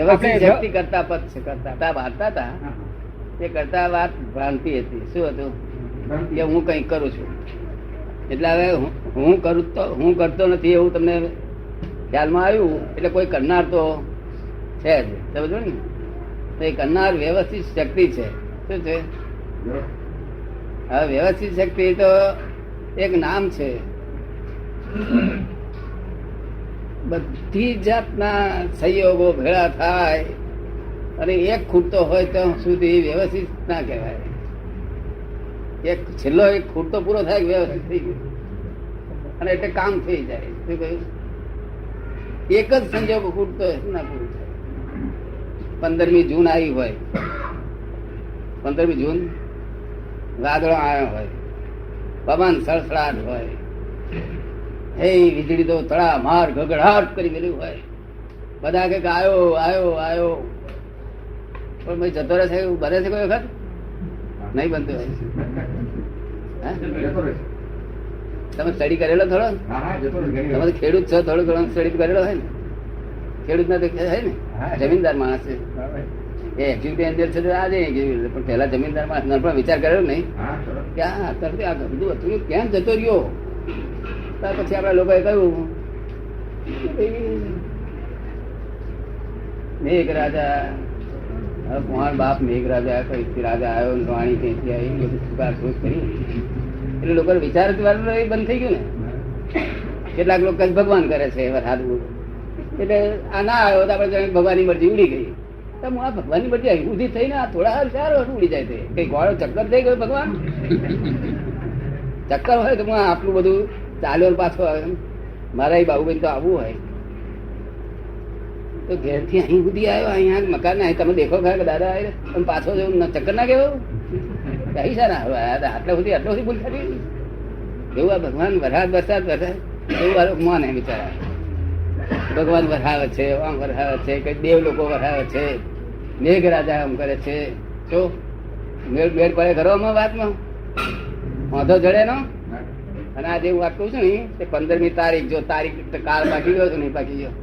વ્યવસ્થિત શક્તિ કરતા પદ છે. કરતા વાંચતા હતા એ કરતા વાત ભ્રાંતિ હતી. શું હતું કે હું કંઈક કરું છું એટલે હવે હું કરતો નથી એવું તમને ખ્યાલમાં આવ્યું એટલે કોઈ કરનાર તો છે જ. સમજો ને, તો એ કરનાર વ્યવસ્થિત શક્તિ છે. શું છે? હવે વ્યવસ્થિત શક્તિ તો એક નામ છે. બધી જાતના સંયોગો ભેળા થાય અને એક ખૂટતો હોય તો સુધી વ્યવસ્થિત ના કહેવાય. એક છેલ્લો એક ખૂટતો પૂરો થાય વ્યવસ્થિત થઈ ગયું અને એટલે કામ થઈ જાય. શું કહ્યું? એક જ સંજોગ ખૂટતો ના પૂરું થાય. 15મી જૂન આવી હોય, 15મી જૂન વાદળો આવ્યો હોય, પવન સળસળાટ હોય, હે વીજળી તો તળા માર ગગડાટ કરી ગયેલું હોય, બધા કે આવ્યો આવ્યો આવ્યો, પણ ભાઈ જતો રહેશે એવું બને છે કોઈ વખત? નહીં બનતું હોય. તમે સ્ટડી કરેલો થોડો? તમે ખેડૂત છો, થોડો ઘણો સ્ટડી કરેલો હોય ને? ખેડૂત ના તો હોય ને, જમીનદાર માણસ છે એ એક્ઝિક્યુટિવ એન્જિનિયર છે આજે, પણ પહેલા જમીનદાર માણસ પણ વિચાર કરેલો નહીં કે આ બધું હતું ક્યાં જતો રહ્યો? ત્યાર પછી આપડા લોકોએ કહ્યું મેઘ રાજા, કોણ બાપ મેઘ રાજા, કઈથી રાજા આવ્યો, વાણી કઈથી આવી, બધું સુકાર શોધ કરી એટલે લોકો વિચાર બંધ થઈ ગયું ને. કેટલાક લોકો ભગવાન કરે છે વરસાદ, એટલે આ ના આવ્યો તો આપડે ભગવાનની મરજી ઉડી ગઈ. હું આ ભગવાનની મરજી આવી ઉધી થઈને આ થોડા ચાર વર્ષ ઉડી જાય છે. કઈ ગોળો ચક્કર થઈ ગયો ભગવાન? ચક્કર હોય તો હું આટલું બધું ચાલ્યો પાછો આવે. મારા બાબુબેન તો આવવું હોય તો ઘેરથી અહીં સુધી આવ્યો, અહીંયા મકાન અહીં તમે દેખો ખરા કે દાદા આવે તમે પાછો જવું ચક્કર ના કેવો કઈ સારા આટલા સુધી ભૂલ થતી એવું. આ ભગવાન વરસાદ વરસાદ વરસાદ એવું આ માને બિચારા. ભગવાન વરસાવે છે, આમ વરસાવે છે, કઈ દેવ લોકો વરસાવે છે, મેઘ રાજા આમ કરે છે. શું મેળ પડે ઘરોમાં વાતમાં વાંધો જડે નો? અને આજે હું વાત કઉ છું ને તે 15મી તારીખ, જો તારીખ કાળ પાકી ગયો છો નહીં પાકી ગયો,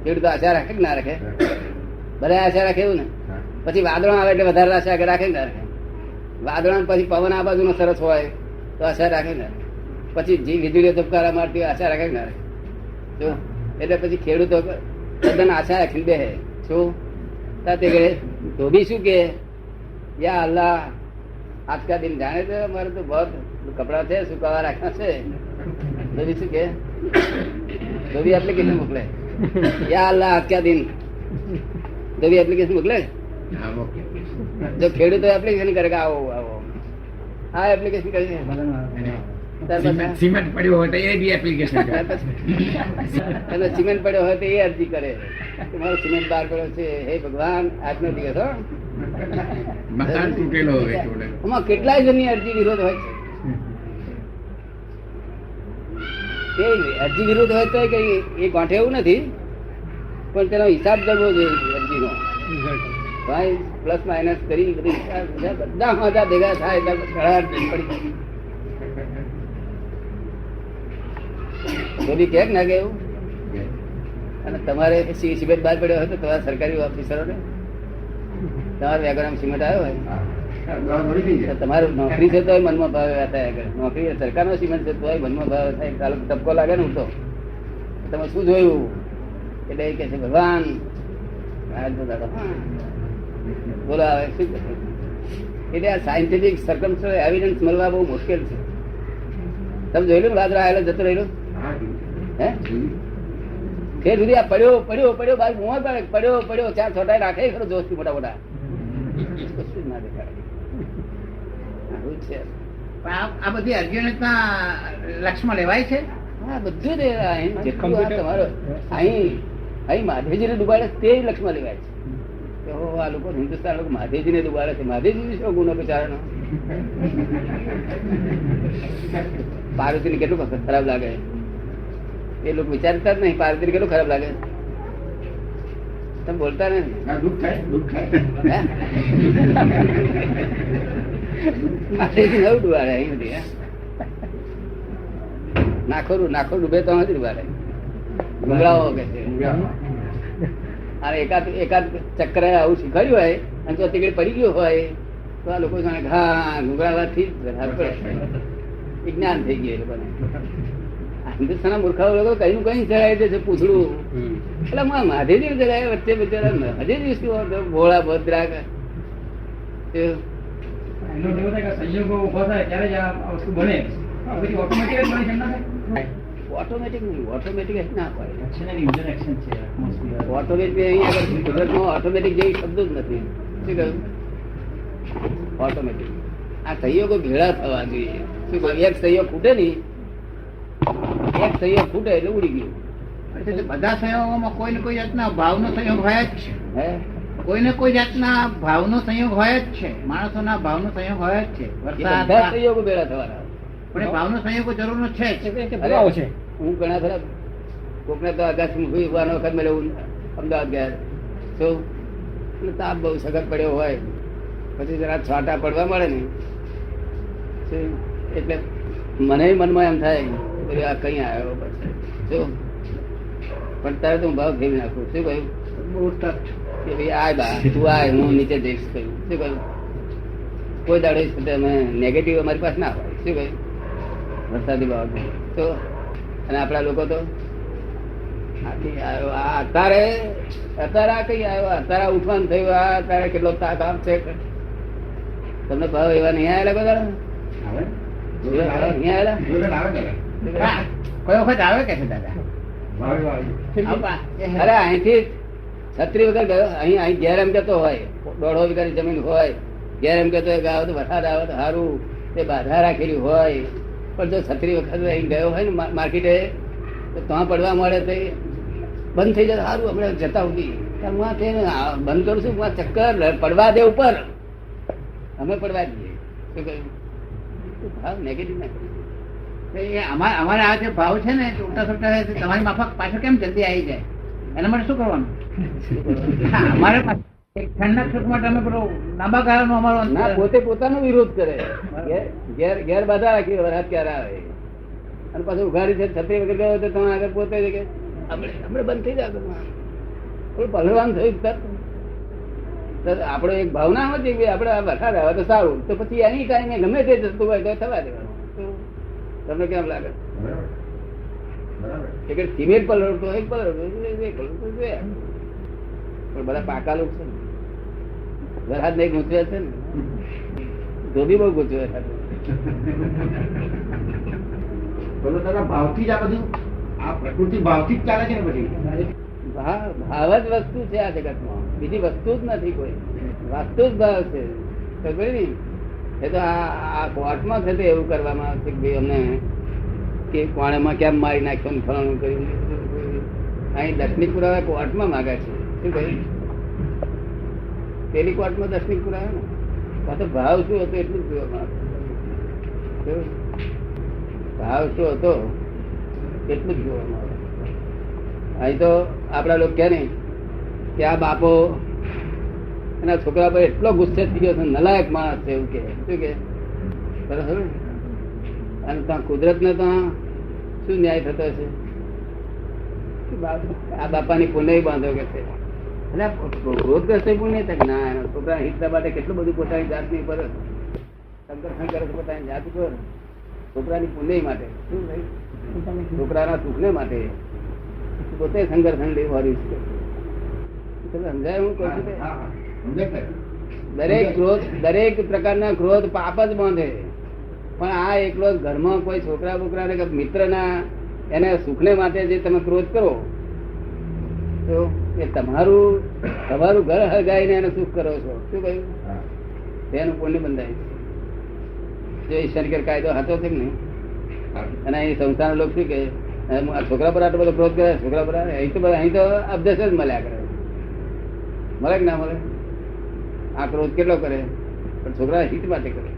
ખેડૂત આશા રાખે કે ના રાખે? બધા આશા રાખે એવું ને. પછી વાદળો આવે એટલે વધારે આશા રાખે કે ના રાખે? વાદળા પછી પવન આ બાજુ નો સરસ હોય તો આશા રાખે ને. પછી વીજળીઓ ધબકારા મારતી આશા રાખે કે ના રાખે? જો એટલે પછી ખેડૂતો તદ્દન આશા રાખી દે. શું તે ધોબી શું કે યા અલ્લાહ આજ કા દિન જાણે તો મારે તો બહુ કપડા છે સુકાવા રાખ્યા છે. ધોબી શું કે? ધોબી એપ્લિકેશન મોકલે, યા અલ્લાહ આજ કા દિન. ધોબી એપ્લિકેશન મોકલે. જો ખેડૂતો એપ્લિકેશન કરે કે આવો આવો, આ એપ્લિકેશન કરી સિમેન્ટ પડ્યો હોય તો એ બી એપ્લિકેશન અને સિમેન્ટ પડ્યો હોય તો એ અરજી કરે મારો સિમેન્ટ બહાર પડ્યો છે, હે ભગવાન આજનો દિવસ હો. મકાન તૂટેલો હોય આમાં કેટલાય જણની અરજી વિરોધ હોય છે. અરજી વિરોધ હોય તો કઈ એ ગાંઠે એવું નથી, પણ તેનો હિસાબ કરવો જોઈએ અરજીનો. ભાઈ પ્લસ માઇનસ કરી બધા મજા ભેગા થાય એટલે પડી ધોબી કે ના કેવું. અને તમારે સિમેન્ટ બહાર પડ્યો હોય તો તમારા સરકારી ઓફિસરોને તમારે વ્યાકરણ સિમેન્ટ આવ્યો હોય તમારું નોકરી છે તો મનમાં ભાવ થાય. નોકરી સરકારનો સિમેન્ટ છે તો મનમાં ભાવ થાય. ચાલો ટપકો લાગે ને ઉઠતો તમે શું જોયું એટલે એ કે છે ભગવાન બોલો આવે શું કહે. એટલે આ સાયન્ટિફિક સર્કમસ્ટન્શિયલ એવિડન્સ મળવા બહુ મુશ્કેલ છે. તમે જોયેલું વાદળા આવેલો જતો રહેલો હે તે સુધી આ પડ્યો પડ્યો પડ્યો બાર મોં પડ્યો પડ્યો ચાર છોટાઈ રાખે ખરો જોશથી મોટા મોટા ના દેખાડે. આ બધી અર્જુનતા લક્ષમાં લેવાય છે. હા બધું તમારો અહીં મહાદેવજીને ડુબાડે તે લક્ષમાં લેવાય છે. આ લોકો હિન્દુસ્તાન લોકો મહાદેવજીને ડુબાડે છે. મહાદેવજી શું ગુનો બિચારાનો? પાર્વતીને કેટલું ખરાબ લાગે એ લોકો વિચારતા જ નહીં. પાર્વતીને કેટલું ખરાબ લાગે તમે બોલતા ને. મહાદેવજી નવું ડુબાડે અહીં બધી નાખો ડૂબે તો નથી ડુબાડે. ગુંગળાઓ કે છે અને એકાદ એકાદ ચક્કર આવું શીખવાડ્યું હોય અને જો તીકડે પડી ગયો હોય તો આ લોકો જાણે ઘા ઘૂંઘરાવાથી વિજ્ઞાન થઈ ગયું એ લોકોને. હિન્દુસ્તાનના મૂર્ખાઓ લોકો કઈ નું કઈ ચડાવી દે છે પૂછડું. એટલે માધેજી ચડાવે વચ્ચે બિચારા હજે ભોળા ભદ્રા ઓટોમેટિક નહીં, ઓટોમેટિક ના પડે. ઓટોમેટિક અહીં આગળ કુદરતમાં ઓટોમેટિક જેવી શબ્દ જ નથી. શું કહ્યું? ઓટોમેટિક. આ સંયોગો ભેળા થવા જોઈએ. શું કહ્યું? એક સંયોગ ફૂટે નહીં, એક સંયોગ ફૂટે એટલે ઉડી ગયું. બધા સંયોગોમાં કોઈ ને કોઈ જાતના ભાવનો સંયોગ હોય જ છે. હે કોઈને કોઈ જાતના ભાવનો સંયોગ હોય જ છે. માણસોના ભાવનો સંયોગ હોય જ છે. બધા વરસાદ સંયોગો ભેળા થવાના. પણ એ ભાવનો સંયોગો જરૂર છે જ. અરે, હું ઘણા ખરા કોકને તો આકાશમાં વખત મળ્યો અમદાવાદ ગયા તો તાપ બહુ સખત પડ્યો હોય પછી જરા છાંટા પડવા મળે ને એટલે મને મનમાં એમ થાય કે આ કઈ આવ્યો પછી શું. પણ તારે તો હું ભાવ ફેરવી નાખું. શું કહ્યું? બહુ ટચ કે ભાઈ આય બા તું આય, હું નીચે જઈશ. કહ્યું શું કહ્યું? કોઈ દાડે અમે નેગેટિવ અમારી પાસે ના હોય. શું કહ્યું? વરસાદી બાબત તો. અને આપડા લોકો તો અત્યારે અત્યારે આ કઈ આવ્યો, અત્યારે ઉઠવાનું થયું, આ અત્યારે કેટલો તાક આપ છે. તમને ભાવ એવા નહીં આવેલા બધા? નહીં આવેલા? કોઈ વખત આવે કે છે દાદા? અરે અહીંથી છત્રી વગર ગયો, અહીં ઘેર એમ કેતો હોય 1.5 વીઘાની જમીન હોય, ઘેર એમ કેતો હોય કે આવે તો વરસાદ આવે તો સારું, તે બાધા રાખેલી હોય. પણ જો છત્રી વખત અહીં ગયો હોય ને માર્કેટે તો ત્યાં પડવા મળે તો બંધ થઈ જાય સારું. આપણે જતા સુધી બંધ કરું છું, ચક્કર પડવા દે ઉપર, અમે પડવા દઈએ. શું કહ્યું? ભાવ નેગેટિવ ના અમારે આ જે ભાવ છે ને ઉલટા સુલટા તમારી માફક પાછળ કેમ જલ્દી આવી જાય એના માટે શું કરવાનું? અમારે ઠંડક સુખ માટે અમે પેલો લાંબા ગાળાનો અમારો ના, પોતે પોતાનો વિરોધ કરે. ઘેર બાધા રાખી વરસાદ ક્યારે આવે અને પાછું ઉઘાડી છે છત્રી વગર ગયો તો તમે આગળ પોતે કે આપણે બંધ થઈ જાય. થોડું પલળવાનું થયું આપડો એક ભાવના હતી કે આપડે વરસાદ આવે તો સારું, તો પછી એની ટાઈમે ગમે તે જતું હોય તો થવા દેવાનું. તમને કેમ લાગે? સિમેન્ટ પલળતો એક પલળતો પણ બધા પાકા લોકો છે ને, વરસાદ નહીં ગૂંચવે છે ને, ધોબી બહુ ગૂંચવે. ભાવથી જ આ બધું આ પ્રકૃતિ ભાવથી જ ચાલે છે ને બધી. ભાવ જ વસ્તુ છે આ જગતમાં, બીજી વસ્તુ જ નથી કોઈ. વસ્તુ જ ભાવ છે. ખબર ને? એ તો આ કોર્ટમાં છે એવું કરવામાં આવશે કે ભાઈ અમને કે કોણેમાં કેમ મારી નાખ્યો ને ફલાણું કર્યું. અહીં દર્શનિક પુરાવા કોર્ટમાં માગે છે. શું કહ્યું? પેલી કોર્ટમાં દર્શનિક પુરાવા ને તો ભાવ શું હતો એટલું જ જોવામાં આવે. ભાવ શું હતો એટલું જ જોવામાં આવે. અહીં તો આપડા લોકો કે નહીં કે આ બાપો એના છોકરા પર એટલો ગુસ્સે થઈ ગયો છે, નલાયક માણસ છે એવું કે. શું કે? બરાબર. અને ત્યાં કુદરત ને ત્યાં શું ન્યાય થતો છે? આ બાપાની પુનઃ બાંધો કે છે ક્રોધ કરશે પુણ્ય તક ના, એના છોકરા હિતના માટે કેટલું બધું પોતાની જાતની પર શંકર પોતાની જાત પર છોકરાની પુણ્ય માટે. શું ભાઈ? છોકરાના સુખને માટે પોતે સંઘર્ષણ લેવાનું છે. સમજાય? હું કહું છું દરેક પ્રકારના ક્રોધ પાપ જ બાંધે. પણ આ એકલો ઘરમાં કોઈ છોકરા બોકરા ને મિત્ર ના એને સુખને માટે જે તમે ક્રોધ કરો તો એ તમારું ઘર હળગાઈને એને સુખ કરો છો. શું કહ્યું? તેનું પુણ્ય બંધાય છે. જો ઈશ્વર કાયદો હતો છે ને, અને અહીં સંસ્થાના લોકો શું કે છોકરા પર આટલો બધો ક્રોધ કરે, છોકરા પર અહીં તો અભ્યાસ જ મળ્યા કરે. મળે કે ના મળે? આ ક્રોધ કેટલો કરે પણ છોકરા હિત માટે કરે.